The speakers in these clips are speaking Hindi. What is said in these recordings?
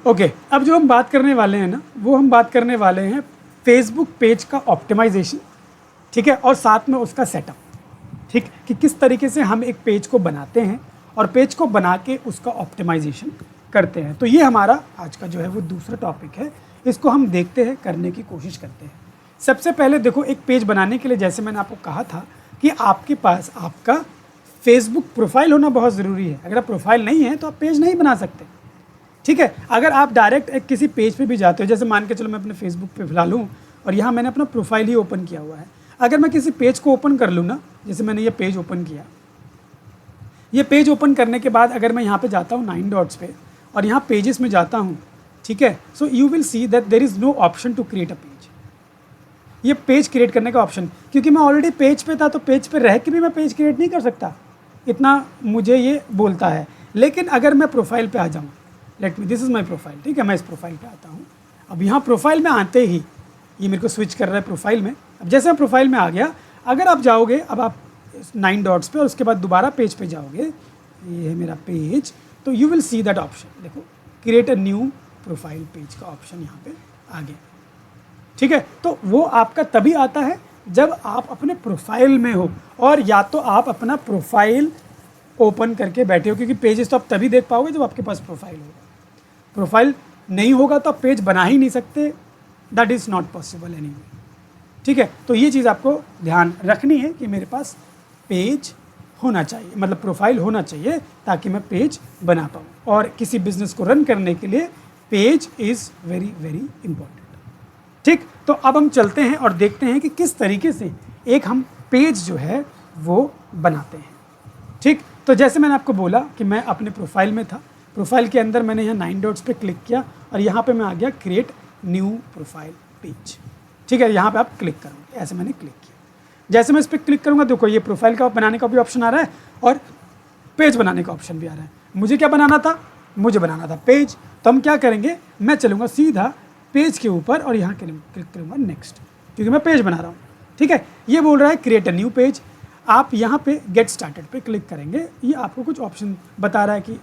ओके, अब जो हम बात करने वाले हैं ना, वो हम बात करने वाले हैं फेसबुक पेज का ऑप्टिमाइजेशन, ठीक है, और साथ में उसका सेटअप, ठीक, कि किस तरीके से हम एक पेज को बनाते हैं और पेज को बना के उसका ऑप्टिमाइजेशन करते हैं। तो ये हमारा आज का जो है वो दूसरा टॉपिक है, इसको हम देखते हैं, करने की कोशिश करते हैं। सबसे पहले देखो, एक पेज बनाने के लिए जैसे मैंने आपको कहा था कि आपके पास आपका फेसबुक प्रोफाइल होना बहुत ज़रूरी है। अगर आप प्रोफाइल नहीं है तो आप पेज नहीं बना सकते, ठीक है। अगर आप डायरेक्ट एक किसी पेज पे भी जाते हो, जैसे मान के चलो मैं अपने फेसबुक पे फिलहाल हूँ और यहाँ मैंने अपना प्रोफाइल ही ओपन किया हुआ है, अगर मैं किसी पेज को ओपन कर लूँ ना, जैसे मैंने ये पेज ओपन किया, ये पेज ओपन करने के बाद अगर मैं यहाँ पे जाता हूँ 9 डॉट्स पे और यहाँ पेजेस में जाता हूँ, ठीक है, so you will see that there is no option to create a page. ये पेज क्रिएट करने का ऑप्शन, क्योंकि मैं ऑलरेडी पेज पे था तो पेज पे रह के भी मैं पेज क्रिएट नहीं कर सकता, इतना मुझे ये बोलता है। लेकिन अगर मैं प्रोफाइल पे आ जाऊँ, let me, this is my profile, ठीक है, मैं इस प्रोफाइल पे आता हूँ। अब यहाँ प्रोफाइल में आते ही ये मेरे को स्विच कर रहा है प्रोफाइल में। अब जैसे मैं प्रोफाइल में आ गया, अगर आप जाओगे, अब आप 9 डॉट्स पे और उसके बाद दोबारा पेज पे जाओगे, ये है मेरा पेज, तो you will see that option, देखो create a new profile page का ऑप्शन यहाँ पे आ गया, ठीक है। तो वो आपका तभी आता है जब आप अपने प्रोफाइल में हो, और या तो आप अपना प्रोफाइल ओपन करके बैठे हो, क्योंकि पेजेस तो आप तभी देख पाओगे जब आपके पास प्रोफाइल होगा। प्रोफाइल नहीं होगा तो आप पेज बना ही नहीं सकते, that is not possible anyway, ठीक है। तो ये चीज़ आपको ध्यान रखनी है कि मेरे पास पेज होना चाहिए, मतलब प्रोफाइल होना चाहिए, ताकि मैं पेज बना पाऊँ। और किसी बिजनेस को रन करने के लिए page is very very important, ठीक। तो अब हम चलते हैं और देखते हैं कि किस तरीके से एक हम पेज जो है वो बनाते हैं, ठीक। तो जैसे मैंने आपको बोला कि मैं अपने प्रोफाइल में था, प्रोफाइल के अंदर मैंने यहाँ 9 डॉट्स पे क्लिक किया और यहाँ पे मैं आ गया क्रिएट न्यू प्रोफाइल पेज, ठीक है। यहाँ पे आप क्लिक करोगे, ऐसे मैंने क्लिक किया। जैसे मैं इस पर क्लिक करूँगा, देखो ये प्रोफाइल का बनाने का भी ऑप्शन आ रहा है और पेज बनाने का ऑप्शन भी आ रहा है। मुझे क्या बनाना था? मुझे बनाना था पेज। तो हम क्या करेंगे, मैं चलूँगा सीधा पेज के ऊपर और यहाँ क्लिक करूँगा नेक्स्ट, क्योंकि मैं पेज बना रहा हूँ, ठीक है। ये बोल रहा है क्रिएट अ न्यू पेज। आप यहाँ पे गेट स्टार्टेड पे क्लिक करेंगे, ये आपको कुछ ऑप्शन बता रहा है कि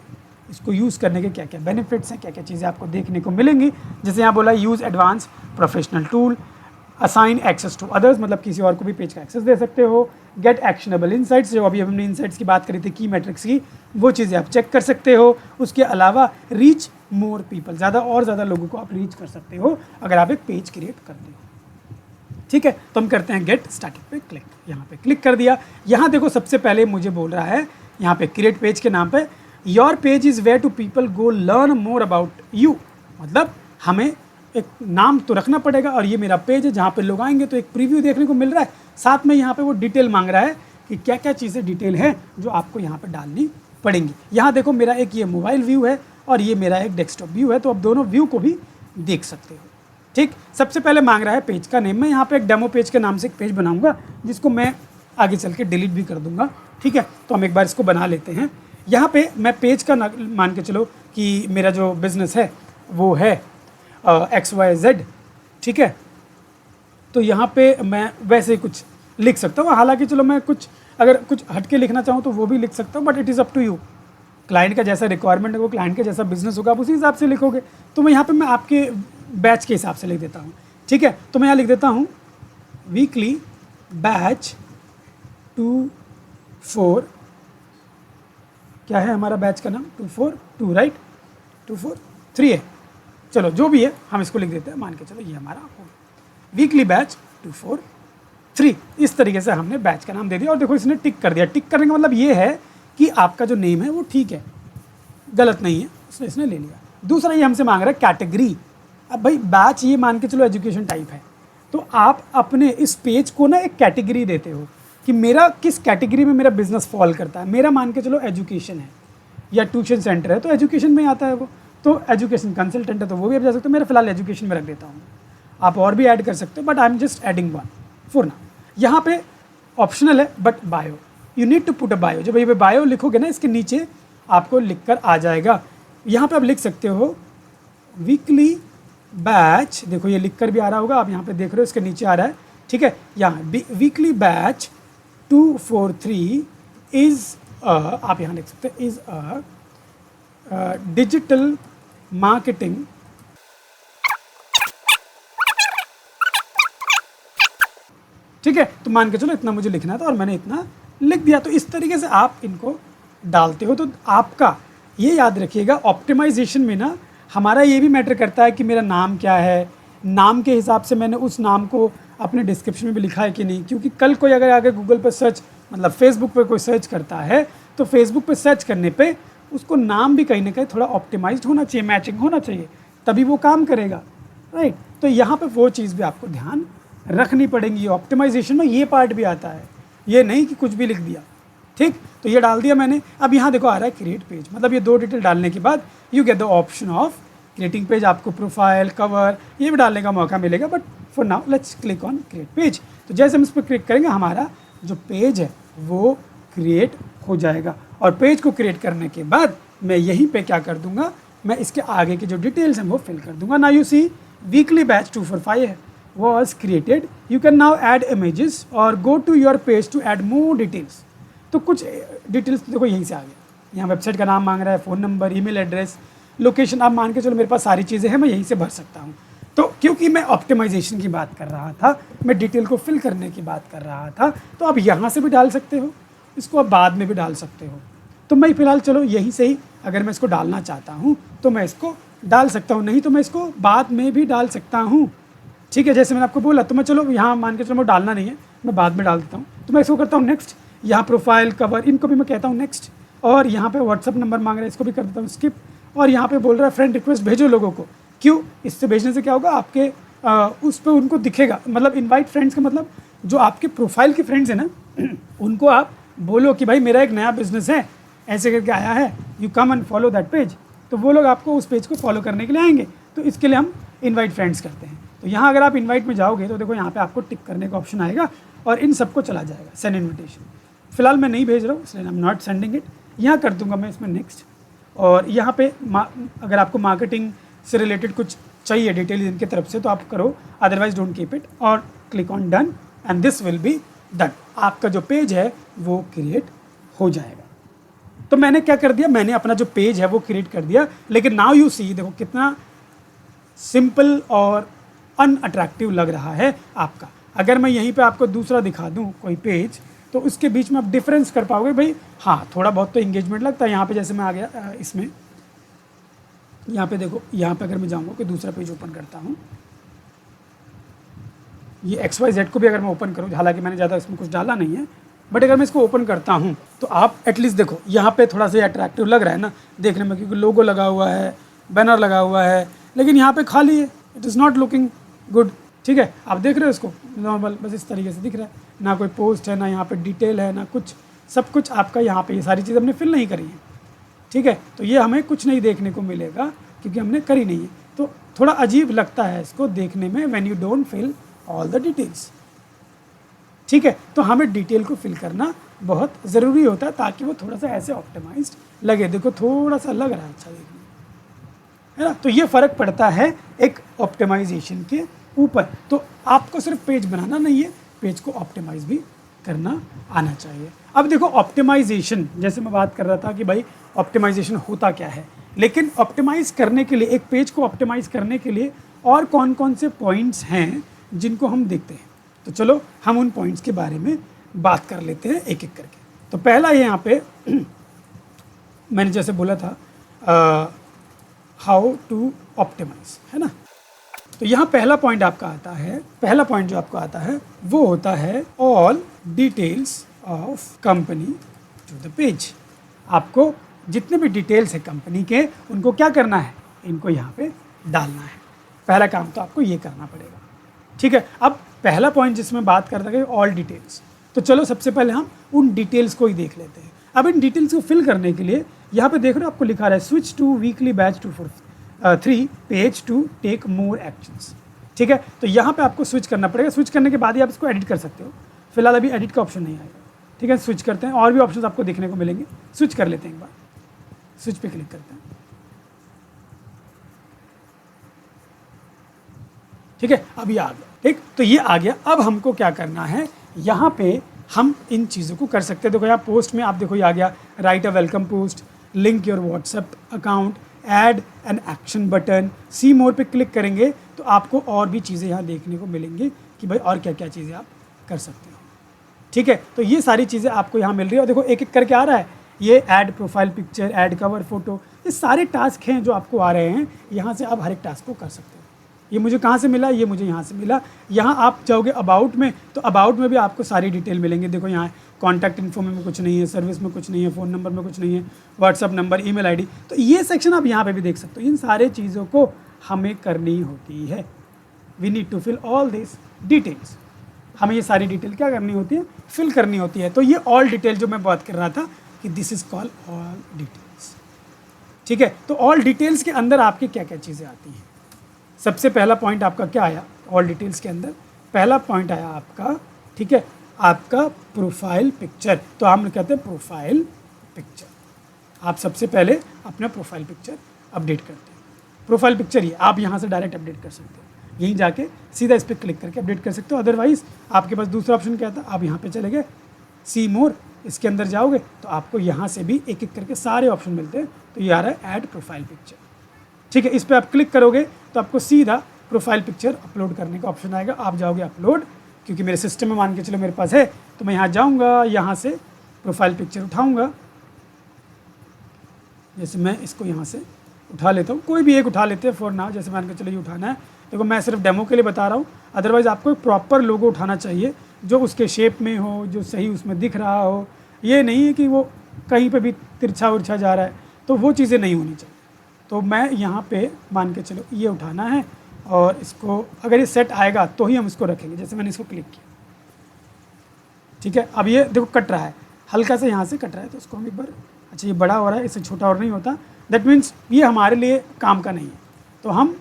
इसको यूज़ करने के क्या क्या बेनिफिट्स हैं, क्या क्या चीज़ें आपको देखने को मिलेंगी। जैसे यहाँ बोला use advance professional tool, assign access to others, मतलब किसी और को भी पेज का एक्सेस दे सकते हो। गेट एक्शनेबल इनसाइट्स, जो अभी हमने इनसाइट्स की बात करी थी, की मैट्रिक्स की, वो चीज़ें आप चेक कर सकते हो। उसके अलावा रीच मोर पीपल, ज़्यादा और ज़्यादा लोगों को आप रीच कर सकते हो अगर आप एक पेज क्रिएट करते हो, ठीक है। तो हम करते हैं गेट स्टार्टेड पे क्लिक, यहाँ पे क्लिक कर दिया। यहाँ देखो सबसे पहले मुझे बोल रहा है यहाँ पे क्रिएट पेज के नाम पे, your page is where to people go learn more about you, मतलब हमें एक नाम तो रखना पड़ेगा और ये मेरा पेज है जहाँ पे लोग आएंगे तो एक प्रीव्यू देखने को मिल रहा है। साथ में यहाँ पे वो डिटेल मांग रहा है कि क्या क्या चीज़ें डिटेल है जो आपको यहाँ पे डालनी पड़ेंगी। यहाँ देखो मेरा एक ये मोबाइल व्यू है और ये मेरा एक डेस्कटॉप व्यू है, तो आप दोनों व्यू को भी देख सकते हो, ठीक। सबसे पहले मांग रहा है पेज का नेम। मैं यहाँ पे एक डेमो पेज के नाम से एक पेज बनाऊंगा जिसको मैं आगे चल के डिलीट भी कर दूंगा, ठीक है। तो हम एक बार इसको बना लेते हैं। यहाँ पे मैं पेज का मान के चलो कि मेरा जो बिज़नेस है वो है XYZ, ठीक है। तो यहाँ पे मैं वैसे ही कुछ लिख सकता हूँ, हालांकि चलो मैं कुछ अगर कुछ हटके लिखना चाहूँ तो वो भी लिख सकता हूँ, but it is up to you. Client का जैसा रिक्वायरमेंट है, वो क्लाइंट का जैसा बिजनेस होगा आप उसी हिसाब से लिखोगे। तो मैं यहाँ पे मैं आपके बैच के हिसाब से लिख देता हूँ, ठीक है। तो मैं यहाँ लिख देता हूँ वीकली बैच 242, क्या है हमारा बैच का नाम, 242, राइट, 243 है, चलो जो भी है हम इसको लिख देते हैं, मान के चलो ये हमारा हो वीकली बैच 243। इस तरीके से हमने बैच का नाम दे दिया और देखो इसने टिक कर दिया। टिक करने का मतलब ये है कि आपका जो नेम है वो ठीक है, गलत नहीं है, इसने ले लिया। दूसरा ये हमसे मांग रहा है कैटेगरी। अब भाई बैच ये मान के चलो एजुकेशन टाइप है, तो आप अपने इस पेज को ना एक कैटेगरी देते हो कि मेरा किस कैटेगरी में मेरा बिजनेस फॉल करता है। मेरा मान के चलो एजुकेशन है या ट्यूशन सेंटर है तो एजुकेशन में आता है वो, तो एजुकेशन कंसल्टेंट है तो वो भी आप जा सकते हो। मेरा फिलहाल एजुकेशन में रख देता हूँ, आप और भी ऐड कर सकते हो, but I am just adding one for now. यहाँ पे ऑप्शनल है but bio, you need to put a bio. जब ये बायो लिखोगे ना इसके नीचे आपको लिख कर आ जाएगा। यहाँ पे आप लिख सकते हो वीकली बैच, देखो ये लिख कर भी आ रहा होगा, आप यहाँ पे देख रहे हो इसके नीचे आ रहा है, ठीक है। यहाँ वीकली बैच 243 इज़ आप यहाँ लिख सकते हैं इज़ अ डिजिटल मार्केटिंग ठीक है, तो मान के चलो इतना मुझे लिखना था और मैंने इतना लिख दिया। तो इस तरीके से आप इनको डालते हो। तो आपका ये याद रखिएगा, ऑप्टिमाइजेशन में ना हमारा ये भी मैटर करता है कि मेरा नाम क्या है, नाम के हिसाब से मैंने उस नाम को अपने डिस्क्रिप्शन में भी लिखा है कि नहीं। क्योंकि कल कोई अगर आगे गूगल पर सर्च मतलब फेसबुक पर कोई सर्च करता है तो फेसबुक पर सर्च करने पे उसको नाम भी कहीं ना कहीं थोड़ा ऑप्टिमाइज्ड होना चाहिए, मैचिंग होना चाहिए, तभी वो काम करेगा, राइट। तो यहाँ पे वो चीज़ भी आपको ध्यान रखनी पड़ेगी। ऑप्टिमाइजेशन में ये पार्ट भी आता है, ये नहीं कि कुछ भी लिख दिया, ठीक। तो ये डाल दिया मैंने। अब यहाँ देखो आ रहा है क्रिएट पेज, मतलब ये 2 डिटेल डालने के बाद you get the option of creating page. आपको प्रोफाइल, कवर ये भी डालने का मौका मिलेगा, but for now let's click on create page. तो जैसे हम इस पर क्लिक करेंगे हमारा जो पेज है वो क्रिएट हो जाएगा। और पेज को क्रिएट करने के बाद मैं यहीं पे क्या कर दूंगा, मैं इसके आगे की जो डिटेल्स हैं वो फिल कर दूंगा। ना you see weekly batch 245 was created. You can now add images or go to your page to add more details. तो कुछ डिटेल्स देखो यहीं से आ गया। यहाँ वेबसाइट का नाम मांग रहा है, phone number, email address, location. आप मान के चलो मेरे पास सारी चीज़ें हैं, मैं यहीं से भर सकता हूँ। तो क्योंकि मैं ऑप्टिमाइजेशन की बात कर रहा था, मैं डिटेल को फिल करने की बात कर रहा था, तो आप यहाँ से भी डाल सकते हो, इसको आप बाद में भी डाल सकते हो। तो मैं फ़िलहाल चलो यहीं से ही अगर मैं इसको डालना चाहता हूँ तो मैं इसको डाल सकता हूँ, नहीं तो मैं इसको बाद में भी डाल सकता हूँ, ठीक है। जैसे मैंने आपको बोला, तो मैं चलो यहाँ मान के चलो मैं डालना नहीं है, मैं बाद में डाल देता हूँ। तो मैं इसको करता हूँ नेक्स्ट। यहाँ प्रोफाइल, कवर, इनको भी मैं कहता हूँ नेक्स्ट। और यहाँ पे व्हाट्सअप नंबर मांग रहा है, इसको भी कर देता हूँ स्किप। और यहाँ पे बोल रहा है फ्रेंड रिक्वेस्ट भेजो लोगों को। क्यों? इससे भेजने से क्या होगा, आपके उस पर उनको दिखेगा। मतलब इन्वाइट फ्रेंड्स का मतलब जो आपके प्रोफाइल के फ्रेंड्स हैं ना उनको आप बोलो कि भाई मेरा एक नया बिजनेस है, ऐसे करके आया है, you come and follow that page. तो वो लोग आपको उस पेज को फॉलो करने के लिए आएंगे। तो इसके लिए हम इन्वाइट फ्रेंड्स करते हैं। तो यहाँ अगर आप इनवाइट में जाओगे तो देखो यहाँ पे आपको टिक करने का ऑप्शन आएगा और इन सबको चला जाएगा सेंड इन्विटेशन। फिलहाल मैं नहीं भेज रहा हूँ इसलिए I am not sending it. यहाँ कर दूंगा मैं इसमें नेक्स्ट। और यहाँ पे अगर आपको मार्केटिंग से रिलेटेड कुछ चाहिए डिटेल इनकी तरफ से तो आप करो, अदरवाइज डोंट कीप इट और click on done and this will be done. आपका जो पेज है वो क्रिएट हो जाएगा। तो मैंने क्या कर दिया, मैंने अपना जो पेज है वो क्रिएट कर दिया। लेकिन नाउ यू सी, देखो कितना सिंपल और अनअट्रैक्टिव लग रहा है आपका। अगर मैं यहीं पे आपको दूसरा दिखा दूं कोई पेज तो उसके बीच में आप डिफरेंस कर पाओगे भाई। हाँ, थोड़ा बहुत तो इंगेजमेंट लगता है। यहाँ पे जैसे मैं आ गया इसमें, यहाँ पे देखो, यहाँ पे अगर मैं जाऊँगा कोई दूसरा पेज ओपन करता हूँ, ये XYZ को भी अगर मैं ओपन करूँ, हालांकि मैंने ज़्यादा इसमें कुछ डाला नहीं है, बट अगर मैं इसको ओपन करता हूँ तो आप एटलीस्ट देखो यहाँ पे थोड़ा सा अट्रैक्टिव लग रहा है ना देखने में, क्योंकि लोगो लगा हुआ है, बैनर लगा हुआ है, लेकिन यहाँ पे खाली है, it is not looking good, ठीक है। आप देख रहे हो इसको नॉर्मल, बस इस तरीके से दिख रहा है, ना कोई पोस्ट है, ना यहाँ पे डिटेल है, ना कुछ, सब कुछ आपका यहाँ पे ये सारी चीज़ हमने फिल नहीं करी है, ठीक है। तो ये हमें कुछ नहीं देखने को मिलेगा क्योंकि हमने करी नहीं है। तो थोड़ा अजीब लगता है इसको देखने में when you don't fill all the details, ठीक है। तो हमें डिटेल को फिल करना बहुत ज़रूरी होता है ताकि वो थोड़ा सा ऐसे ऑप्टिमाइज्ड लगे। देखो थोड़ा सा लग रहा है अच्छा देखने, है ना। तो ये फ़र्क पड़ता है एक ऑप्टिमाइजेशन के ऊपर। तो आपको सिर्फ पेज बनाना नहीं है, पेज को ऑप्टिमाइज भी करना आना चाहिए। अब देखो ऑप्टिमाइजेशन, जैसे मैं बात कर रहा था कि भाई ऑप्टिमाइजेशन होता क्या है, लेकिन ऑप्टिमाइज करने के लिए, एक पेज को ऑप्टिमाइज करने के लिए और कौन कौन से पॉइंट्स हैं जिनको हम देखते हैं। तो चलो हम उन पॉइंट्स के बारे में बात कर लेते हैं एक एक करके। तो पहला ये यहाँ पे मैंने जैसे बोला था हाउ टू ऑप्टिमाइज, है ना। तो यहाँ पहला पॉइंट आपका आता है, पहला पॉइंट जो आपको आता है वो होता है all details of company to the page. आपको जितने भी डिटेल्स है कंपनी के उनको क्या करना है, इनको यहाँ पे डालना है। पहला काम तो आपको ये करना पड़ेगा, ठीक है। अब पहला पॉइंट जिसमें बात करते हैं ऑल डिटेल्स, तो चलो सबसे पहले हम उन डिटेल्स को ही देख लेते हैं। अब इन डिटेल्स को फिल करने के लिए यहाँ पे देख रहे हो आपको लिखा रहा है switch to weekly batch 243 page to take more actions, ठीक है। तो यहाँ पे आपको स्विच करना पड़ेगा। स्विच करने के बाद ही आप इसको एडिट कर सकते हो। फिलहाल अभी एडिट का ऑप्शन नहीं आएगा, ठीक है। स्विच करते हैं, और भी ऑप्शन आपको देखने को मिलेंगे। स्विच कर लेते हैं एक बार, स्विच पे क्लिक करते हैं, ठीक है। अब ये आ गया, ठीक। तो ये आ गया। अब हमको क्या करना है, यहाँ पे हम इन चीज़ों को कर सकते हैं। देखो यहाँ पोस्ट में आप देखो ये आ गया, write a welcome post, link your WhatsApp account, add an action button, see more पे क्लिक करेंगे तो आपको और भी चीज़ें यहाँ देखने को मिलेंगी कि भाई और क्या क्या चीज़ें आप कर सकते हो। ठीक है, तो ये सारी चीज़ें आपको यहाँ मिल रही है। और देखो एक एक करके आ रहा है, ये add profile picture, add cover photo, ये सारे टास्क हैं जो आपको आ रहे हैं। यहाँ से आप हर एक टास्क को कर सकते हो। ये मुझे कहाँ से मिला, ये मुझे यहाँ से मिला। यहाँ आप जाओगे अबाउट में, तो अबाउट में भी आपको सारी डिटेल मिलेंगे। देखो यहाँ कॉन्टैक्ट इन्फो में कुछ नहीं है, सर्विस में कुछ नहीं है, फ़ोन नंबर में कुछ नहीं है, व्हाट्सअप नंबर, ईमेल आईडी, तो ये सेक्शन आप यहाँ पे भी देख सकते हो। इन सारे चीज़ों को हमें करनी होती है। We need to fill all this details. हमें ये सारी डिटेल क्या करनी होती है, फिल करनी होती है। तो ये ऑल डिटेल जो मैं बात कर रहा था कि this is called all details. ठीक है, तो ऑल डिटेल्स के अंदर आपकी क्या क्या चीज़ें आती हैं। सबसे पहला पॉइंट आपका क्या आया ऑल डिटेल्स के अंदर, पहला पॉइंट आया आपका, ठीक है, आपका प्रोफाइल पिक्चर। तो हम कहते हैं प्रोफाइल पिक्चर। आप सबसे पहले अपना प्रोफाइल पिक्चर अपडेट करते हैं। प्रोफाइल पिक्चर ये आप यहाँ से डायरेक्ट अपडेट कर सकते हो, यहीं जाके सीधा इस पर क्लिक करके अपडेट कर सकते हो। अदरवाइज़ आपके पास दूसरा ऑप्शन क्या था, आप यहाँ पे चले गए सी मोर, इसके अंदर जाओगे तो आपको यहाँ से भी एक एक करके सारे ऑप्शन मिलते हैं। तो ये आ रहा है ऐड प्रोफाइल पिक्चर। ठीक है, इस पर आप क्लिक करोगे तो आपको सीधा प्रोफाइल पिक्चर अपलोड करने का ऑप्शन आएगा। आप जाओगे अपलोड, क्योंकि मेरे सिस्टम में मान के चलो मेरे पास है, तो मैं यहाँ जाऊँगा, यहाँ से प्रोफाइल पिक्चर उठाऊँगा। जैसे मैं इसको यहाँ से उठा लेता हूँ, कोई भी एक उठा लेते हैं फॉर नाउ। जैसे मान के चलो ये उठाना है, देखो मैं सिर्फ डेमो के लिए बता रहा हूँ। अदरवाइज़ आपको एक प्रॉपर लोगो उठाना चाहिए जो उसके शेप में हो, जो सही उसमें दिख रहा हो। ये नहीं है कि वो कहीं पे भी तिरछा उरछा जा रहा है, तो वो चीज़ें नहीं होनी चाहिए। तो मैं यहाँ पे मान के चलो ये उठाना है, और इसको अगर ये सेट आएगा तो ही हम इसको रखेंगे। जैसे मैंने इसको क्लिक किया, ठीक है, अब ये देखो कट रहा है, हल्का से यहाँ से कट रहा है, तो इसको हम एक बार, अच्छा ये बड़ा हो रहा है, इससे छोटा और नहीं होता, दैट मीन्स ये हमारे लिए काम का नहीं है। तो हम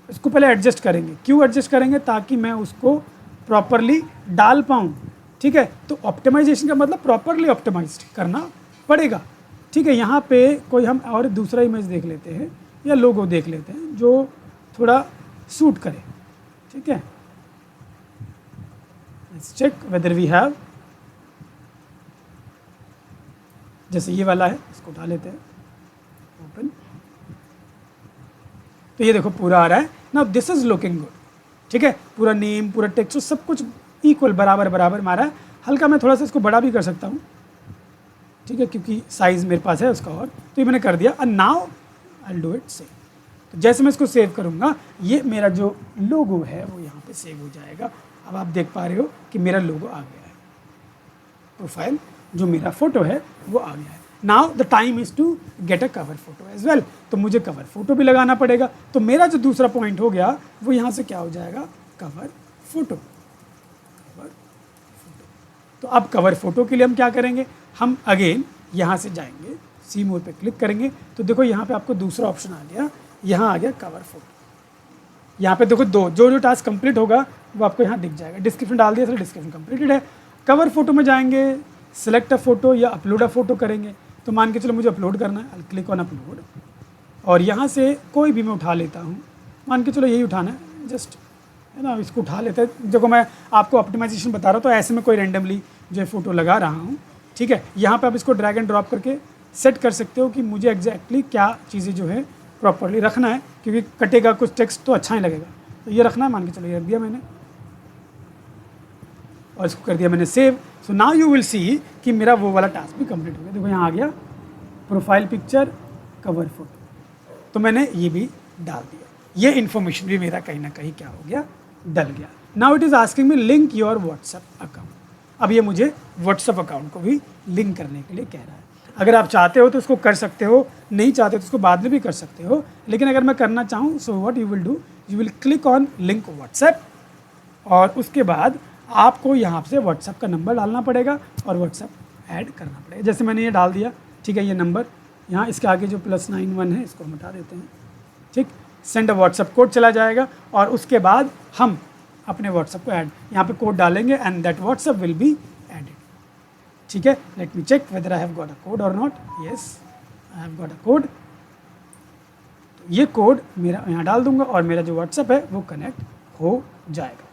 इसको पहले एडजस्ट करेंगे। क्यों एडजस्ट करेंगे, ताकि मैं उसको प्रॉपरली डाल पाऊँ। ठीक है, तो ऑप्टिमाइजेशन का मतलब प्रॉपरली ऑप्टिमाइज्ड करना पड़ेगा। ठीक है, यहाँ पे कोई हम और दूसरा इमेज देख लेते हैं या लोगो देख लेते हैं जो थोड़ा सूट करे। ठीक है, let's check whether we have, जैसे ये वाला है, इसको उठा लेते हैं, ओपन। तो ये देखो पूरा आ रहा है ना, दिस इज लुकिंग गुड। ठीक है, पूरा नेम, पूरा टेक्स्ट, सब कुछ इक्वल बराबर बराबर मारा है। हल्का मैं थोड़ा सा इसको बड़ा भी कर सकता हूँ, ठीक है, क्योंकि साइज़ मेरे पास है उसका। और तो ये मैंने कर दिया, and now I do it save. तो जैसे मैं इसको सेव करूँगा, ये मेरा जो लोगो है वो यहाँ पे सेव हो जाएगा। अब आप देख पा रहे हो कि मेरा लोगो आ गया है, प्रोफाइल जो मेरा फोटो है वो आ गया है। Now the time is to get a cover photo as well. तो मुझे कवर फोटो भी लगाना पड़ेगा। तो मेरा जो दूसरा पॉइंट हो गया वो यहाँ से क्या हो जाएगा, कवर फोटो। कवर फोटो, तो अब कवर फोटो के लिए हम क्या करेंगे, हम अगेन यहाँ से जाएंगे, सी मोर पे क्लिक करेंगे, तो देखो यहाँ पे आपको दूसरा ऑप्शन आ गया, यहाँ आ गया कवर फोटो। यहाँ पे देखो दो जो टास्क कंप्लीट होगा वो आपको यहाँ दिख जाएगा। डिस्क्रिप्शन डाल दिया, डिस्क्रिप्शन कंप्लीटेड है। कवर फोटो में जाएंगे, सिलेक्ट अ फोटो या अपलोड अ फोटो करेंगे। तो मान के चलो मुझे अपलोड करना है, आई क्लिक ऑन अपलोड, और यहाँ से कोई भी मैं उठा लेता हूँ। मान के चलो यही उठाना है, जस्ट है ना, इसको उठा लेते हैं। देखो मैं आपको ऑप्टिमाइजेशन बता रहा हूँ, तो ऐसे में कोई रैंडमली जो फ़ोटो लगा रहा हूँ। ठीक है, यहाँ पे आप इसको ड्रैग एंड ड्रॉप करके सेट कर सकते हो कि मुझे एग्जैक्टली क्या चीज़ें जो है प्रॉपरली रखना है, क्योंकि कटेगा कुछ टेक्स्ट तो अच्छा ही लगेगा। तो ये रखना है, मान के चलो ये रख दिया मैंने, और इसको कर दिया मैंने save. So now you will सी कि मेरा वो वाला टास्क भी कंप्लीट हो गया। देखो यहाँ आ गया प्रोफाइल पिक्चर, कवर फोटो, तो मैंने ये भी डाल दिया। ये इन्फॉर्मेशन भी मेरा कहीं ना कहीं क्या हो गया, डल गया। Now it is asking me link your WhatsApp account. अब ये मुझे व्हाट्सएप अकाउंट को भी लिंक करने के लिए कह रहा है। अगर आप चाहते हो तो उसको कर सकते हो, नहीं चाहते तो उसको बाद में भी कर सकते हो। लेकिन अगर मैं करना चाहूँ, so what you will do, you will click on link WhatsApp, और उसके बाद आपको यहाँ से व्हाट्सएप का नंबर डालना पड़ेगा और व्हाट्सएप ऐड करना पड़ेगा। जैसे मैंने ये डाल दिया, ठीक है, ये नंबर यहाँ इसके आगे जो +91 है इसको हम हटा देते हैं। ठीक, सेंड अ व्हाट्सएप कोड चला जाएगा, और उसके बाद हम अपने व्हाट्सएप को ऐड यहाँ पे कोड डालेंगे, and that WhatsApp will be added. ठीक है, let me check whether I have got a code और not. Yes, I have got a code. तो ये कोड मेरा यहाँ डाल दूंगा और मेरा जो व्हाट्सएप है वो कनेक्ट हो जाएगा।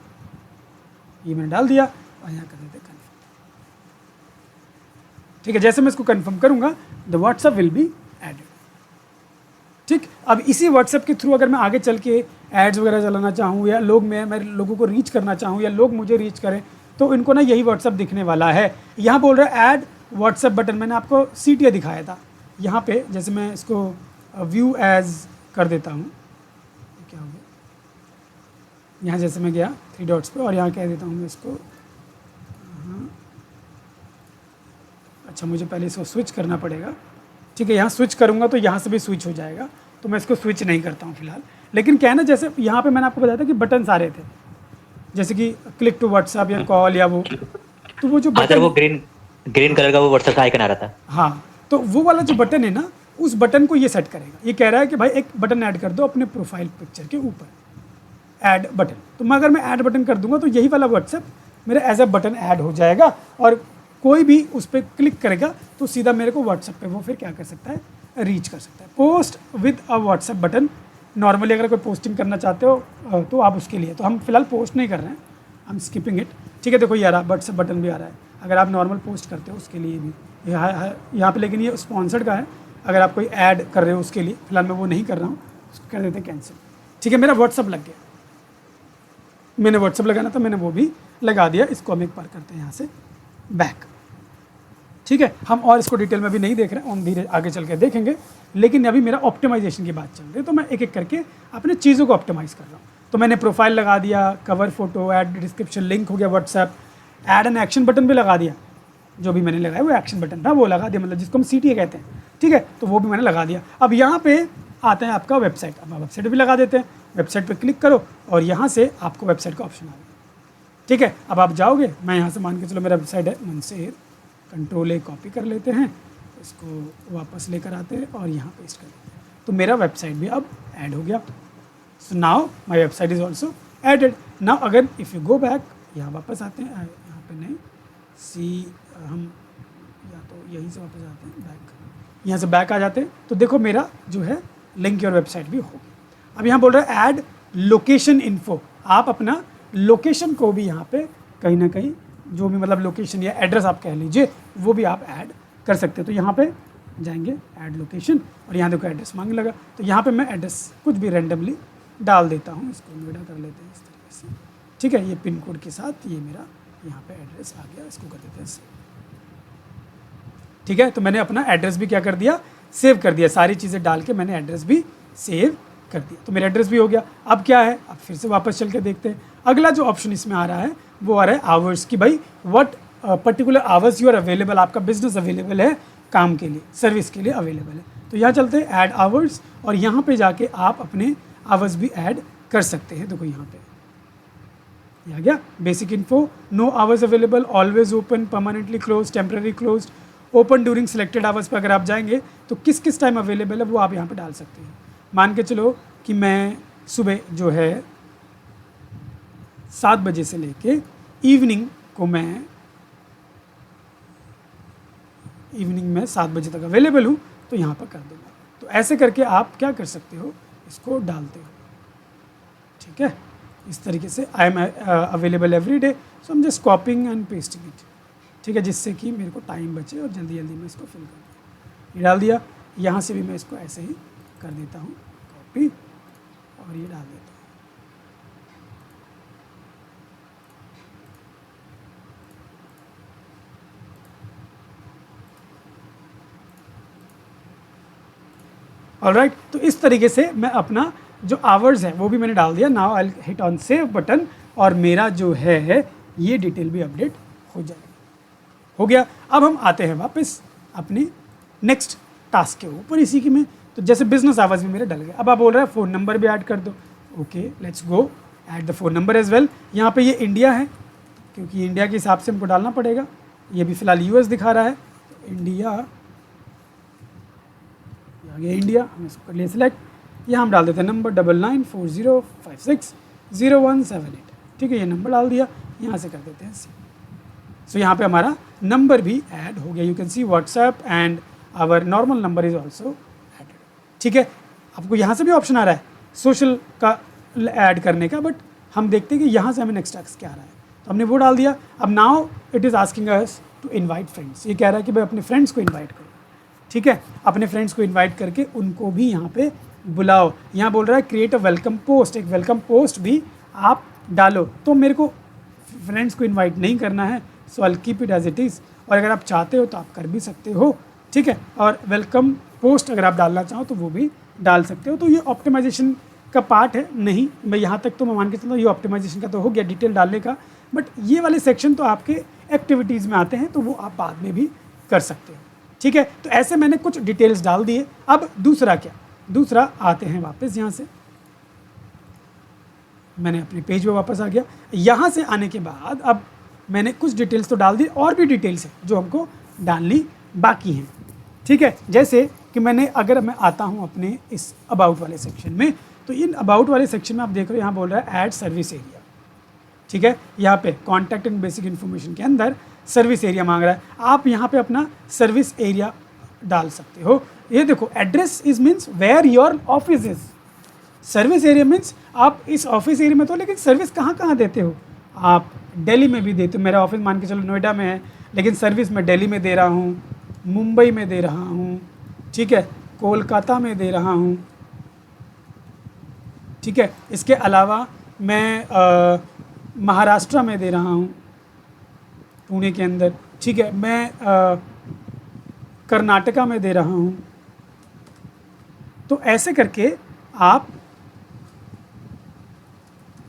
ये मैंने डाल दिया और यहाँ कर देते कन्फर्म। ठीक है, जैसे मैं इसको कन्फर्म करूँगा the WhatsApp will be added. अब इसी व्हाट्सएप के थ्रू अगर मैं आगे चल के एड्स वगैरह चलाना चाहूँ या मैं लोगों को रीच करना चाहूँ या लोग मुझे रीच करें, तो इनको ना यही व्हाट्सएप दिखने वाला है। यहाँ बोल रहा है ऐड व्हाट्सएप बटन, मैंने आपको CTA दिखाया था। यहाँ पे जैसे मैं इसको व्यू एज कर देता हूँ, क्या हो गया, यहाँ जैसे मैं गया 3 डॉट्स पे और यहाँ कह देता हूँ मैं इसको, अच्छा मुझे पहले इसको स्विच करना पड़ेगा, ठीक है। यहाँ स्विच करूँगा तो यहाँ से भी स्विच हो जाएगा, तो मैं इसको स्विच नहीं करता हूँ फिलहाल। लेकिन क्या है ना, जैसे यहाँ पे मैंने आपको बताया था कि बटन सारे थे, जैसे कि क्लिक टू व्हाट्सएप या कॉल या वो, तो वो जो बटन, वो ग्रीन कलर का वो व्हाट्सएप का आइकन आ रहा था। हाँ, तो वो वाला जो बटन है ना, उस बटन को ये सेट करेगा। ये कह रहा है कि भाई एक बटन ऐड कर दो अपने प्रोफाइल पिक्चर के ऊपर, ऐड बटन। तो मैं अगर मैं ऐड बटन कर दूंगा तो यही वाला व्हाट्सएप मेरा एज अ बटन ऐड हो जाएगा और कोई भी उस पर क्लिक करेगा तो सीधा मेरे को व्हाट्सएप पे वो फिर क्या कर सकता है, रीच कर सकता है। Post with a WhatsApp button, normally अगर कोई पोस्टिंग करना चाहते हो तो आप उसके लिए, तो हम फिलहाल पोस्ट नहीं कर रहे हैं, हम स्किपिंग इट, ठीक है। देखो ये आ रहा व्हाट्सएप बटन भी आ रहा है, अगर आप नॉर्मल पोस्ट करते हो उसके लिए भी यहाँ पे, लेकिन ये स्पॉन्सर्ड का है, अगर आप कोई ऐड कर रहे हो उसके लिए, फिलहाल मैं वो नहीं कर रहा हूँ, उसको कर देते हैं कैंसिल, ठीक है। मेरा व्हाट्सएप लग गया, मैंने व्हाट्सएप लगाना था, मैंने वो भी लगा दिया। इसको हम एक बार करते हैं यहाँ से बैक, ठीक है। हम और इसको डिटेल में भी नहीं देख रहे हैं, हम धीरे आगे चल के देखेंगे, लेकिन अभी मेरा ऑप्टिमाइजेशन की बात चल रही है, तो मैं एक एक करके अपने चीज़ों को ऑप्टिमाइज़ कर रहा हूँ। तो मैंने प्रोफाइल लगा दिया, cover photo, add description, link हो गया WhatsApp, add an action button भी लगा दिया, जो भी मैंने लगाया वो एक्शन बटन था वो लगा दिया, मतलब जिसको हम CTA कहते हैं, ठीक है, तो वो भी मैंने लगा दिया। अब यहाँ पे आता है आपका वेबसाइट, अब आप वेबसाइट भी लगा देते हैं, वेबसाइट पे क्लिक करो और यहाँ से आपको वेबसाइट का ऑप्शन आ गया, ठीक है। अब आप जाओगे, मैं यहाँ से मान के चलो मेरा वेबसाइट है मनसेर, Ctrl+A कॉपी कर लेते हैं, इसको वापस लेकर आते हैं और यहाँ पेस्ट कर देते हैं, तो मेरा वेबसाइट भी अब ऐड हो गया। So now my website is also added. Now अगर इफ़ यू गो बैक, यहाँ वापस आते हैं, यहाँ पे नहीं हम या तो यहीं से वापस आते हैं बैक, यहाँ से बैक आ जाते हैं, तो देखो मेरा जो है लिंक योर वेबसाइट भी हो गया। अब यहाँ बोल रहा है ऐड लोकेशन इन्फो, आप अपना लोकेशन को भी यहाँ पे कहीं ना कहीं, जो भी मतलब लोकेशन या एड्रेस आप कह लीजिए, वो भी आप ऐड कर सकते हो। तो यहाँ पे जाएंगे ऐड लोकेशन और यहाँ देखो एड्रेस मांगने लगा, तो यहाँ पे मैं एड्रेस कुछ भी रैंडमली डाल देता हूँ, इसको नोएडा कर लेते हैं इस तरीके से, ठीक है। ये पिन कोड के साथ ये मेरा यहाँ पे एड्रेस आ गया, इसको कर देते हैं सेव, ठीक है। तो मैंने अपना एड्रेस भी क्या कर दिया, सेव कर दिया, सारी चीज़ें डाल के मैंने एड्रेस भी सेव कर दिया, तो मेरा एड्रेस भी हो गया। अब क्या है, अब फिर से वापस चल के देखते हैं, अगला जो ऑप्शन इसमें आ रहा है वो आ रहा है आवर्स की, भाई what particular hours you are available, आपका बिजनेस अवेलेबल है काम के लिए, सर्विस के लिए अवेलेबल है। तो यहाँ चलते हैं ऐड आवर्स और यहाँ पे जाके आप अपने आवर्स भी ऐड कर सकते हैं। देखो यहाँ पे आ गया basic info, no hours available, always open, permanently close, temporary close, open during selected hours पे अगर आप जाएंगे तो किस किस टाइम अवेलेबल है वो आप यहाँ पे डाल सकते हैं। मान के चलो कि मैं सुबह जो है 7 बजे से लेके इवनिंग में 7 बजे तक अवेलेबल हूँ, तो यहाँ पर कर दूँगा। तो ऐसे करके आप क्या कर सकते हो, इसको डालते हो, ठीक है। इस तरीके से I am available every day, so हम just copying and pasting it, ठीक है, जिससे कि मेरे को टाइम बचे और जल्दी जल्दी मैं इसको फिल कर दूँ। ये डाल दिया, यहाँ से भी मैं इसको ऐसे ही कर देता हूँ कॉपी और ये डाल देता हूँ। ऑलराइट, तो इस तरीके से मैं अपना जो आवर्स है वो भी मैंने डाल दिया। Now I hit on save button और मेरा जो है ये डिटेल भी अपडेट हो जाएगा, हो गया। अब हम आते हैं वापस अपने नेक्स्ट टास्क के ऊपर इसी की में, तो जैसे बिजनेस आवर्स भी मेरे डल गए। अब आप बोल रहे हैं फ़ोन नंबर भी ऐड कर दो, okay let's go add the phone number as well. यहाँ पे ये इंडिया है, क्योंकि इंडिया के हिसाब से हमको डालना पड़ेगा, ये भी फ़िलहाल US दिखा रहा है, तो इंडिया आ गया इंडिया, हम इसको कर लिए सिलेक्ट। यहाँ हम डाल देते हैं नंबर 9940560178, ठीक है, ये नंबर डाल दिया, यहाँ से कर देते हैं सो यहाँ पे हमारा नंबर भी ऐड हो गया। You can see WhatsApp and our normal number is also added, ठीक है। आपको यहाँ से भी ऑप्शन आ रहा है सोशल का ऐड करने का, बट हम देखते हैं कि यहाँ से हमें नेक्स्ट टास्क क्या आ रहा है, तो हमने वो डाल दिया। अब now it is asking us to invite friends, ये कह रहा है कि भाई अपने फ्रेंड्स को इन्वाइट करो, ठीक है। अपने फ्रेंड्स को इन्वाइट करके उनको भी यहाँ पे बुलाओ, यहाँ बोल रहा है क्रिएट अ वेलकम पोस्ट, एक वेलकम पोस्ट भी आप डालो। तो मेरे को फ्रेंड्स को इनवाइट नहीं करना है, so I keep it as it is. और अगर आप चाहते हो तो आप कर भी सकते हो, ठीक है। और वेलकम पोस्ट अगर आप डालना चाहो तो वो भी डाल सकते हो। तो ये ऑप्टिमाइजेशन का पार्ट है। नहीं, मैं यहाँ तक तो मैं मान के चलता हूँ ये ऑप्टिमाइजेशन का तो हो गया डिटेल डालने का, बट ये वाले सेक्शन तो आपके एक्टिविटीज़ में आते हैं, तो वो आप बाद में भी कर सकते हो, ठीक है। तो ऐसे मैंने कुछ डिटेल्स डाल दिए। अब दूसरा क्या, दूसरा आते हैं वापस, यहाँ से मैंने अपने पेज पे वापस आ गया। यहाँ से आने के बाद अब मैंने कुछ डिटेल्स तो डाल दी, और भी डिटेल्स हैं जो हमको डालनी बाकी हैं, ठीक है। जैसे कि मैंने, अगर मैं आता हूँ अपने इस अबाउट वाले सेक्शन में, तो इन अबाउट वाले सेक्शन में आप देख रहे हो यहाँ बोल रहा है ऐड सर्विस एरिया, ठीक है। यहाँ पे कॉन्टैक्ट एंड बेसिक इन्फॉर्मेशन के अंदर सर्विस एरिया मांग रहा है। आप यहाँ पे अपना सर्विस एरिया डाल सकते हो। ये देखो, address is means where your office is, service area means आप इस ऑफिस एरिया में तो, लेकिन सर्विस कहाँ कहाँ देते हो आप? दिल्ली में भी देते हो। मेरा ऑफिस मान के चलो नोएडा में है, लेकिन सर्विस मैं दिल्ली में दे रहा हूँ, मुंबई में दे रहा हूँ, ठीक है, कोलकाता में दे रहा हूँ, ठीक है। इसके अलावा मैं महाराष्ट्र में दे रहा हूँ, पुणे के अंदर, ठीक है। मैं कर्नाटका में दे रहा हूँ। तो ऐसे करके आप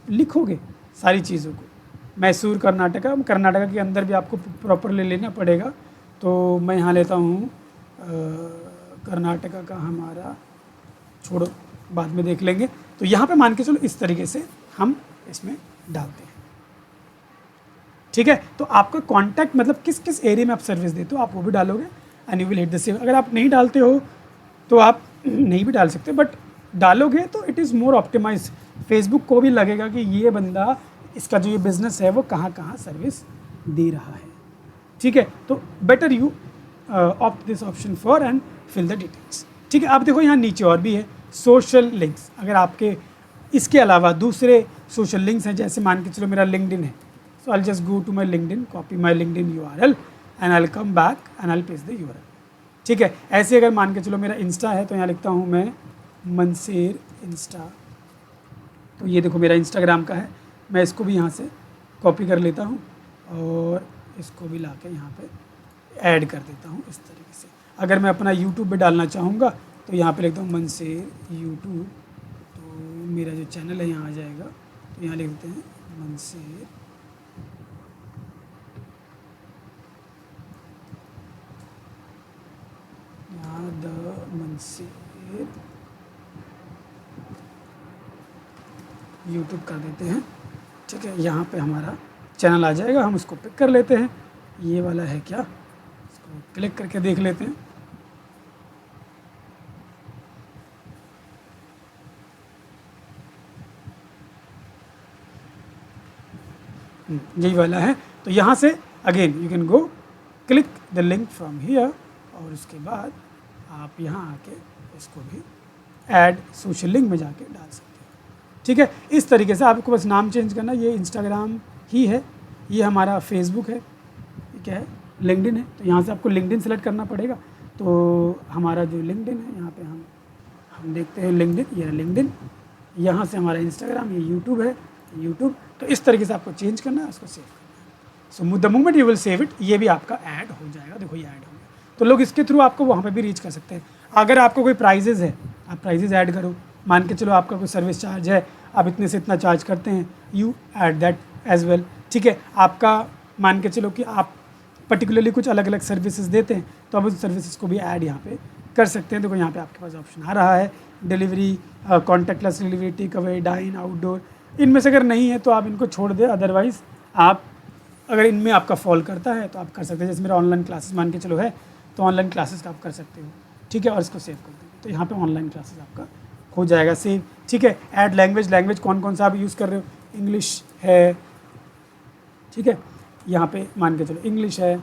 लिखोगे सारी चीज़ों को। मैसूर कर्नाटका, कर्नाटका के अंदर भी आपको प्रॉपरली लेना पड़ेगा। तो मैं यहाँ लेता हूँ कर्नाटका का, हमारा छोड़ो बाद में देख लेंगे। तो यहाँ पे मान के चलो इस तरीके से हम इसमें डालते हैं, ठीक है। तो आपका कॉन्टैक्ट मतलब किस किस एरिया में आप सर्विस देते हो आप वो भी डालोगे, and you will hit the save. अगर आप नहीं डालते हो तो आप नहीं भी डाल सकते, बट डालोगे तो it is more optimize. Facebook को भी लगेगा कि ये बंदा, इसका जो ये बिज़नेस है वो कहाँ कहाँ सर्विस दे रहा है, ठीक है। तो better you opt this option for and fill the details, ठीक है। आप देखो यहाँ नीचे और भी है सोशल लिंक्स। अगर आपके इसके अलावा दूसरे सोशल लिंक्स हैं, जैसे मान के चलो मेरा लिंक्डइन है, so I just go to my LinkedIn, copy my LinkedIn URL and I come back and I paste the URL, ठीक है। ऐसे अगर मान के चलो मेरा इंस्टा है, तो यहाँ लिखता हूँ मैं मनसेर इंस्टा। तो ये देखो मेरा इंस्टाग्राम का है, मैं इसको भी यहाँ से कॉपी कर लेता हूँ और इसको भी ला के यहाँ पे ऐड कर देता हूँ इस तरीके से। अगर मैं अपना यूट्यूब पे डालना चाहूँगा तो यहाँ पे लिखता हूँ मनसेर यूट्यूब, तो मेरा जो चैनल है यहाँ आ जाएगा। तो यहाँ लिख देते हैं मनसेर द मनसेर यूट्यूब कर देते हैं, ठीक है। यहाँ पे हमारा चैनल आ जाएगा, हम उसको पिक कर लेते हैं। ये वाला है क्या, इसको क्लिक करके देख लेते हैं। यही वाला है। तो यहाँ से again you can go click the link from here, और उसके बाद आप यहाँ आके इसको भी ऐड सोशल लिंक में जाके डाल सकते हो, ठीक है। इस तरीके से आपको बस नाम चेंज करना। ये इंस्टाग्राम ही है, ये हमारा फेसबुक है, ये क्या है, लिंक्डइन है। तो यहाँ से आपको लिंक्डइन सेलेक्ट करना पड़ेगा। तो हमारा जो लिंक्डइन है, यहाँ पे हम देखते हैं लिंक्डइन, ये है लिंक्डइन। यहाँ से हमारा इंस्टाग्राम, ये यूट्यूब है, यूट्यूब। तो इस तरीके से आपको चेंज करना है, उसको सेव करना है। So the moment you will save it, ये भी आपका ऐड हो जाएगा। देखो ये ऐड हो गया। तो लोग इसके थ्रू आपको वहाँ पे भी रीच कर सकते हैं। अगर आपको कोई प्राइजेज़ है, आप प्राइजेज़ ऐड करो। मान के चलो आपका कोई सर्विस चार्ज है, आप इतने से इतना चार्ज करते हैं, you add that as well, ठीक है। आपका मान के चलो कि आप पर्टिकुलरली कुछ अलग अलग सर्विसेज देते हैं, तो आप उस सर्विसेज को भी ऐड यहाँ पे कर सकते हैं। देखो यहाँ पे आपके पास ऑप्शन आ रहा है, delivery, contactless delivery, take away, dine, outdoor. इनमें से अगर नहीं है तो आप इनको छोड़ दें, अदरवाइज़ आप अगर इनमें आपका फॉल करता है तो आप कर सकते हैं। जैसे मेरा ऑनलाइन क्लासेस मान के चलो है, तो ऑनलाइन क्लासेस का आप कर सकते हो, ठीक है। और इसको सेव कर देंगे, तो यहाँ पे ऑनलाइन क्लासेस आपका हो जाएगा सेव, ठीक है। ऐड लैंग्वेज, लैंग्वेज कौन कौन सा आप यूज़ कर रहे हो, इंग्लिश है, ठीक है। यहाँ पे मान के चलो इंग्लिश है,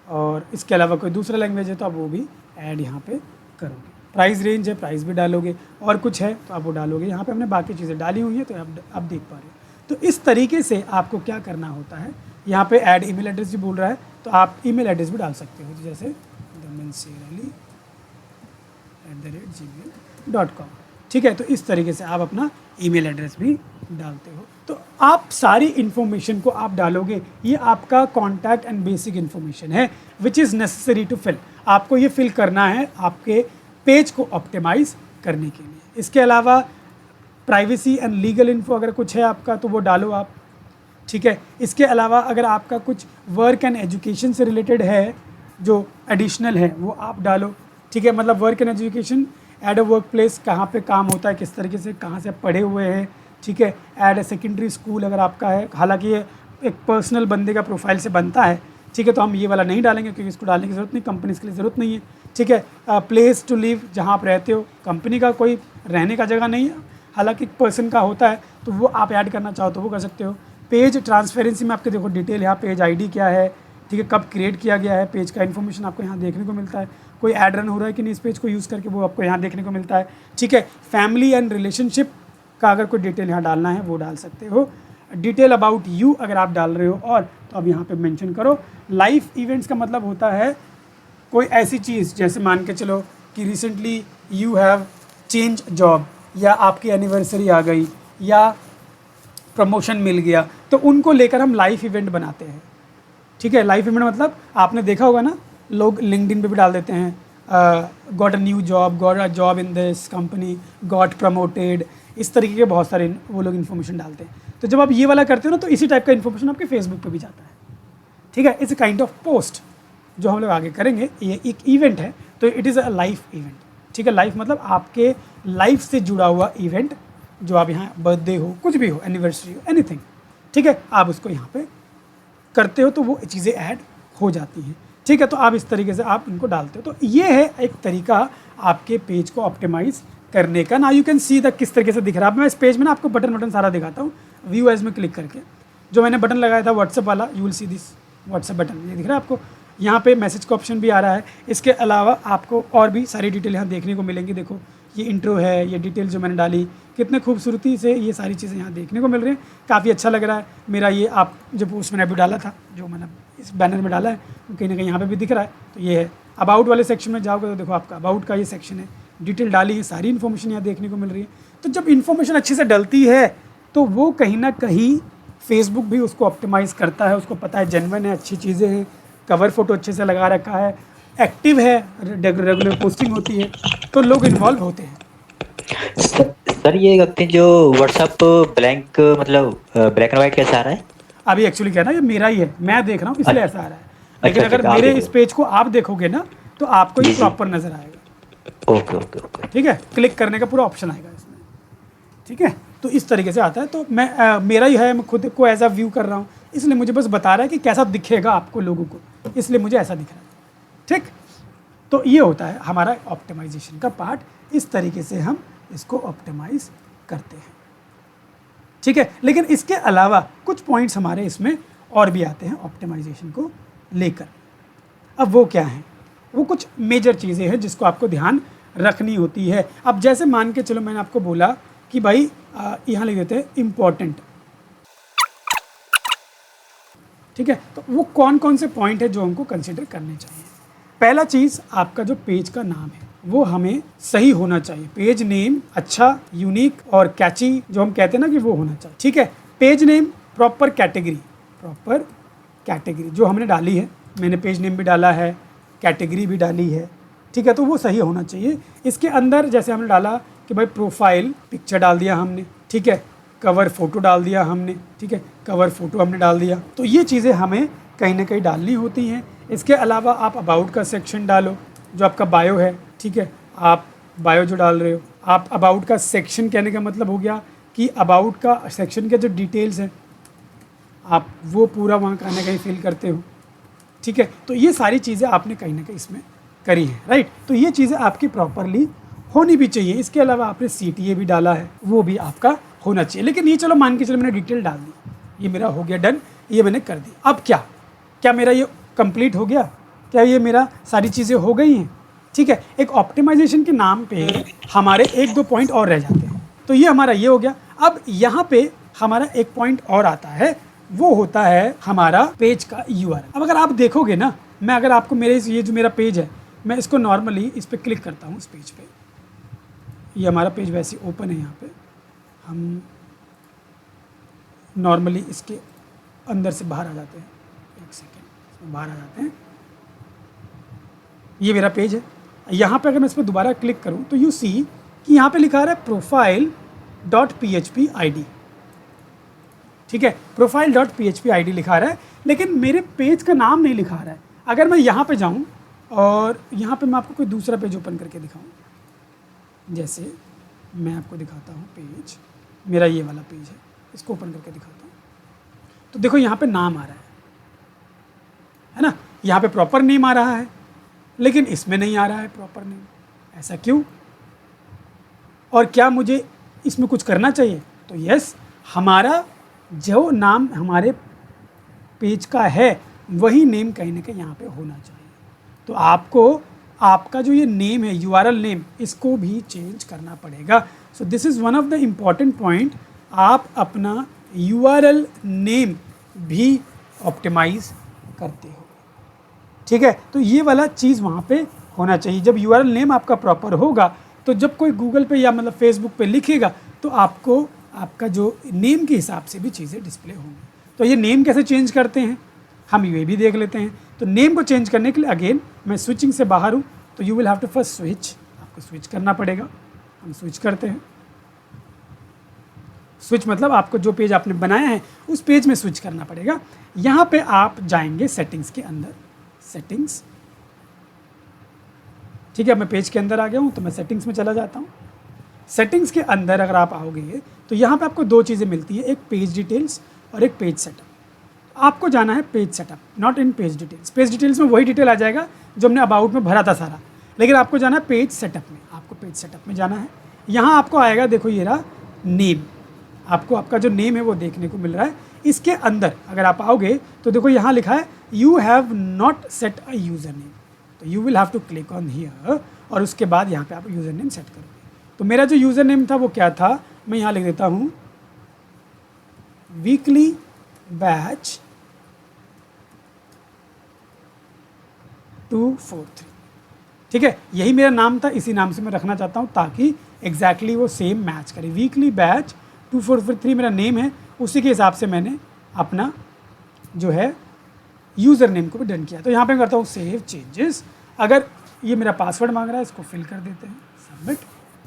और इसके अलावा कोई दूसरा लैंग्वेज है तो आप वो भी ऐड यहाँ पे करोगे। प्राइस रेंज है, प्राइस भी डालोगे, और कुछ है तो आप वो डालोगे। यहाँ पे हमने बाकी चीज़ें डाली हुई हैं, तो आप देख पा रहे हो। तो इस तरीके से आपको क्या करना होता है, यहाँ पे ऐड ईमेल एड्रेस भी बोल रहा है, तो आप ईमेल एड्रेस भी डाल सकते हो, जैसे मनसेर अली@gmail gmail.com। ठीक है, तो इस तरीके से आप अपना ईमेल एड्रेस भी डालते हो। तो आप सारी इन्फॉर्मेशन को आप डालोगे, ये आपका कॉन्टैक्ट एंड बेसिक इन्फॉर्मेशन है which is necessary to fill. आपको ये फिल करना है आपके पेज को ऑप्टिमाइज करने के लिए। इसके अलावा प्राइवेसी एंड लीगल इन्फो अगर कुछ है आपका तो वो डालो आप। ठीक है, इसके अलावा अगर आपका कुछ वर्क एंड एजुकेशन से रिलेटेड है जो एडिशनल है वो आप डालो। ठीक है, मतलब work and education at a work place, कहाँ पे काम होता है, किस तरीके से, कहाँ से पढ़े हुए हैं। ठीक है, एट अ सेकेंडरी स्कूल अगर आपका है, हालांकि ये एक पर्सनल बंदे का प्रोफाइल से बनता है। ठीक है, तो हम ये वाला नहीं डालेंगे क्योंकि इसको डालने की ज़रूरत नहीं, कंपनीज के लिए ज़रूरत नहीं है। ठीक है, प्लेस टू लिव, जहाँ आप रहते हो, कंपनी का कोई रहने का जगह नहीं है, हालांकि एक पर्सन का होता है, तो वो आप ऐड करना चाहो तो वो कर सकते हो। पेज ट्रांसपेरेंसी में आपके देखो डिटेल यहाँ, पेज आईडी क्या है, ठीक है, कब क्रिएट किया गया है, पेज का इन्फॉर्मेशन आपको यहाँ देखने को मिलता है। कोई ऐड रन हो रहा है कि नहीं इस पेज को यूज़ करके, वो आपको यहाँ देखने को मिलता है। ठीक है, फैमिली एंड रिलेशनशिप का अगर कोई डिटेल यहाँ डालना है वो डाल सकते हो। डिटेल अबाउट यू अगर आप डाल रहे हो और तो अब यहाँ पे मेंशन करो। लाइफ इवेंट्स का मतलब होता है कोई ऐसी चीज़, जैसे मान के चलो कि recently you have change job, या आपकी एनिवर्सरी आ गई, या प्रमोशन मिल गया, तो उनको लेकर हम लाइफ इवेंट बनाते हैं। ठीक है, लाइफ इवेंट मतलब आपने देखा होगा ना, लोग लिंक्डइन पे भी डाल देते हैं got a new job, got a job in this company, got promoted, इस तरीके के बहुत सारे वो लोग इन्फॉर्मेशन डालते हैं। तो जब आप ये वाला करते हो ना, तो इसी टाइप का इन्फॉर्मेशन आपके फेसबुक पे भी जाता है। ठीक है, it's a kind of post जो हम लोग आगे करेंगे। ये एक इवेंट है, तो it is a life event. ठीक है, लाइफ मतलब आपके लाइफ से जुड़ा हुआ इवेंट, जो आप यहाँ बर्थडे हो, कुछ भी हो, एनिवर्सरी हो, एनीथिंग। ठीक है, आप उसको यहाँ पे करते हो तो वो चीज़ें ऐड हो जाती हैं। ठीक है, तो आप इस तरीके से आप इनको डालते हो। तो ये है एक तरीका आपके पेज को ऑप्टिमाइज़ करने का। ना यू कैन सी द किस तरीके से दिख रहा है। अब मैं इस पेज में ना आपको बटन सारा दिखाता हूँ। व्यू एज में क्लिक करके जो मैंने बटन लगाया था व्हाट्सएप वाला, you will see this WhatsApp button, ये दिख रहा है आपको। यहाँ पे मैसेज का ऑप्शन भी आ रहा है। इसके अलावा आपको और भी सारी डिटेल यहाँ देखने को मिलेंगी। देखो ये इंट्रो है, ये डिटेल जो मैंने डाली, कितने खूबसूरती से ये सारी चीज़ें यहाँ देखने को मिल रही हैं। काफ़ी अच्छा लग रहा है मेरा ये, आप जो पोस्ट मैंने अभी डाला था, जो मैंने इस बैनर में डाला है, कहीं ना कहीं यहाँ पे भी दिख रहा है। तो ये है अबाउट वाले सेक्शन में जाओगे तो देखो आपका अबाउट का ये सेक्शन है, डिटेल डाली है, सारी इन्फॉर्मेशन यहाँ देखने को मिल रही है। तो जब इन्फॉर्मेशन अच्छे से डलती है तो वो कहीं ना कहीं फेसबुक भी उसको ऑप्टिमाइज़ करता है, उसको पता है जेन्युइन है, अच्छी चीज़ें हैं, कवर फोटो अच्छे से लगा रखा है, एक्टिव है, रेगुलर पोस्टिंग होती है, तो लोग इन्वॉल्व होते हैं। सर ये कहते हैं जो व्हाट्सएप ब्लैंक मतलब ब्लैक एंड व्हाइट कैसा आ रहा है? अभी एक्चुअली क्या है ना, ये मेरा ही है, मैं देख रहा हूँ इसलिए ऐसा आ रहा है। लेकिन अच्छा, अगर आप मेरे देख इस रहे पेज को आप देखोगे ना तो आपको ये प्रॉपर नज़र आएगा। Okay okay okay. ठीक है, क्लिक करने का पूरा ऑप्शन आएगा इसमें। ठीक है, तो इस तरीके से आता है। तो मैं मेरा ही है, मैं खुद को एज अ व्यू कर रहा हूँ, इसलिए मुझे बस बता रहा है कि कैसा दिखेगा आपको लोगों को, इसलिए मुझे ऐसा दिख रहा है। ठीक, तो ये होता है हमारा ऑप्टिमाइजेशन का पार्ट। इस तरीके से हम इसको ऑप्टिमाइज करते हैं। ठीक है, लेकिन इसके अलावा कुछ पॉइंट्स हमारे इसमें और भी आते हैं ऑप्टिमाइजेशन को लेकर। अब वो क्या है, वो कुछ मेजर चीज़ें हैं जिसको आपको ध्यान रखनी होती है। अब जैसे मान के चलो मैंने आपको बोला कि भाई यहाँ लिख देते हैं इम्पॉर्टेंट। ठीक है, तो वो कौन कौन से पॉइंट है जो हमको कंसिडर करने चाहिए। पहला चीज़, आपका जो पेज का नाम है वो हमें सही होना चाहिए। पेज नेम अच्छा, यूनिक और कैची जो हम कहते हैं ना कि वो होना चाहिए। ठीक है, पेज नेम प्रॉपर कैटेगरी जो हमने डाली है, मैंने पेज नेम भी डाला है, कैटेगरी भी डाली है। ठीक है, तो वो सही होना चाहिए। इसके अंदर जैसे हमने डाला कि भाई प्रोफाइल पिक्चर डाल दिया हमने, ठीक है, कवर फोटो डाल दिया हमने, ठीक है, कवर फोटो हमने डाल दिया, तो ये चीज़ें हमें कहीं ना कहीं डालनी होती हैं। इसके अलावा आप अबाउट का सेक्शन डालो, जो आपका बायो है। ठीक है, आप बायो जो डाल रहे हो, आप अबाउट का सेक्शन कहने का मतलब हो गया कि अबाउट का सेक्शन के जो डिटेल्स हैं आप वो पूरा वहाँ कहीं ना कहीं फिल करते हो। ठीक है, तो ये सारी चीज़ें आपने कहीं ना कहीं इसमें करी हैं, राइट। तो ये चीज़ें आपकी प्रॉपरली होनी भी चाहिए। इसके अलावा आपने CTA भी डाला है, वो भी आपका होना चाहिए। लेकिन ये चलो मान के चलो मैंने डिटेल डाल दी, ये मेरा हो गया डन, ये मैंने कर दी। अब क्या मेरा ये कंप्लीट हो गया? क्या ये मेरा सारी चीज़ें हो गई हैं? ठीक है, एक ऑप्टिमाइजेशन के नाम पे हमारे 1-2 पॉइंट और रह जाते हैं। तो ये हमारा ये हो गया। अब यहाँ पे हमारा एक पॉइंट और आता है, वो होता है हमारा पेज का URL। अब अगर आप देखोगे ना, मैं अगर आपको मेरे ये जो मेरा पेज है, मैं इसको नॉर्मली इस पर क्लिक करता हूँ, इस पेज पे ये हमारा पेज वैसे ओपन है। यहाँ पे हम नॉर्मली इसके अंदर से बाहर आ जाते हैं, एक सेकेंड, बाहर आ जाते हैं। ये मेरा पेज है। यहाँ पे अगर मैं इस पर दोबारा क्लिक करूँ तो यू सी कि यहाँ पे लिखा रहा है profile.php id। ठीक है, profile.php id लिखा रहा है, लेकिन मेरे पेज का नाम नहीं लिखा रहा है। अगर मैं यहाँ पे जाऊँ और यहाँ पे मैं आपको कोई दूसरा पेज ओपन करके दिखाऊँ, जैसे मैं आपको दिखाता हूँ पेज, मेरा ये वाला पेज है, इसको ओपन करके दिखाता हूँ, तो देखो यहाँ पे नाम आ रहा है ना, यहाँ पे प्रॉपर नेम आ रहा है, लेकिन इसमें नहीं आ रहा है प्रॉपर नेम। ऐसा क्यों? और क्या मुझे इसमें कुछ करना चाहिए? तो यस, हमारा जो नाम हमारे पेज का है वही नेम कहीं ना कहीं यहाँ पे होना चाहिए। तो आपको आपका जो ये नेम है, URL नेम, इसको भी चेंज करना पड़ेगा। So this is one of the important point. आप अपना URL नेम भी ऑप्टिमाइज करते हो। ठीक है, तो ये वाला चीज़ वहाँ पे होना चाहिए। जब URL नेम आपका प्रॉपर होगा तो जब कोई गूगल पे या मतलब फेसबुक पे लिखेगा तो आपको आपका जो नेम के हिसाब से भी चीज़ें डिस्प्ले होंगी। तो ये नेम कैसे चेंज करते हैं हम ये भी देख लेते हैं। तो नेम को चेंज करने के लिए अगेन मैं स्विचिंग से बाहर हूँ, तो you will have to first switch. आपको स्विच करना पड़ेगा। हम स्विच करते हैं। स्विच मतलब आपको जो पेज आपने बनाया है उस पेज में स्विच करना पड़ेगा। यहाँ पे आप जाएंगे सेटिंग्स के अंदर, सेटिंग्स। ठीक है, मैं पेज के अंदर आ गया हूँ तो मैं सेटिंग्स में चला जाता हूँ। सेटिंग्स के अंदर अगर आप आओगे तो यहाँ पे आपको दो चीज़ें मिलती है, एक पेज डिटेल्स और एक पेज सेटअप। आपको जाना है page setup, not in page details. Page details में वही डिटेल आ जाएगा जो हमने अबाउट में भरा था सारा, लेकिन आपको जाना है पेज सेटअप में। आपको पेज सेटअप में जाना है। यहाँ आपको आएगा, देखो ये रहा नेम, आपको आपका जो नेम है वो देखने को मिल रहा है। इसके अंदर अगर आप आओगे तो देखो यहाँ लिखा है you have not set a user name. तो you will have to click on here और उसके बाद यहाँ पे आप यूज़र नेम सेट करोगे। तो मेरा जो यूज़र नेम था वो क्या था, मैं यहाँ लिख देता हूँ वीकली बैच 243। ठीक है, यही मेरा नाम था, इसी नाम से मैं रखना चाहता हूँ ताकि एग्जैक्टली वो सेम मैच करे। वीकली बैच 243 मेरा नेम है, उसी के हिसाब से मैंने अपना जो है यूज़र नेम को भी डन किया। तो यहाँ पे मैं करता हूँ सेव चेंजेस। अगर ये मेरा पासवर्ड मांग रहा है, इसको फिल कर देते हैं, सबमिट।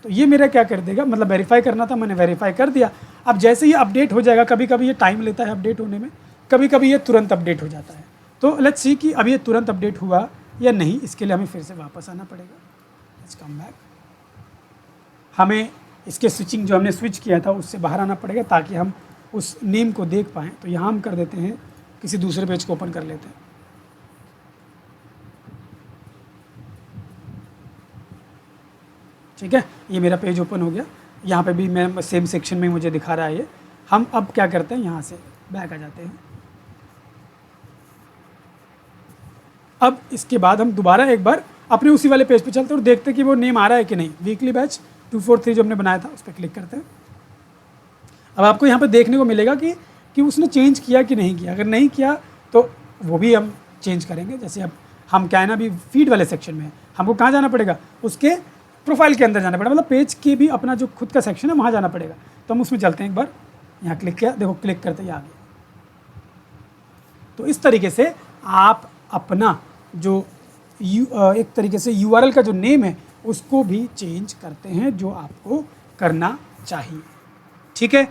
तो ये मेरा क्या कर देगा, मतलब वेरीफाई करना था, मैंने वेरीफाई कर दिया। अब जैसे ये अपडेट हो जाएगा, कभी कभी ये टाइम लेता है अपडेट होने में, कभी कभी ये तुरंत अपडेट हो जाता है। तो लेट्स सी कि अब ये तुरंत अपडेट हुआ या नहीं, इसके लिए हमें फिर से वापस आना पड़ेगा। Let's come back. हमें इसके स्विचिंग जो हमने स्विच किया था उससे बाहर आना पड़ेगा ताकि हम उस नेम को देख पाएँ। तो यहाँ हम कर देते हैं, किसी दूसरे पेज को ओपन कर लेते हैं। ठीक है, ये मेरा पेज ओपन हो गया। यहाँ पे भी मैं सेम सेक्शन में मुझे दिखा रहा है ये। हम अब क्या करते हैं, यहाँ से बैक आ जाते हैं। अब इसके बाद हम दोबारा एक बार अपने उसी वाले पेज पे चलते हैं और देखते हैं कि वो नेम आ रहा है कि नहीं। वीकली बैच 243 जो हमने बनाया था उस पर क्लिक करते हैं। अब आपको यहाँ पे देखने को मिलेगा कि उसने चेंज किया कि नहीं किया। अगर नहीं किया तो वो भी हम चेंज करेंगे। जैसे अब हम क्या है ना, अभी फीड वाले सेक्शन में है, हमको कहाँ जाना पड़ेगा, उसके प्रोफाइल के अंदर जाना पड़ेगा, मतलब पेज के भी अपना जो खुद का सेक्शन है वहाँ जाना पड़ेगा। तो हम उसमें चलते हैं। एक बार यहाँ क्लिक किया, देखो क्लिक करते ही आ गया। तो इस तरीके से आप अपना जो एक तरीके से URL का जो नेम है उसको भी चेंज करते हैं, जो आपको करना चाहिए। ठीक है,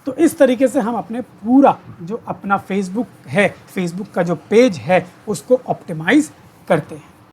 तो इस तरीके से हम अपने पूरा जो अपना फेसबुक है, फेसबुक का जो पेज है उसको ऑप्टिमाइज़ करते हैं।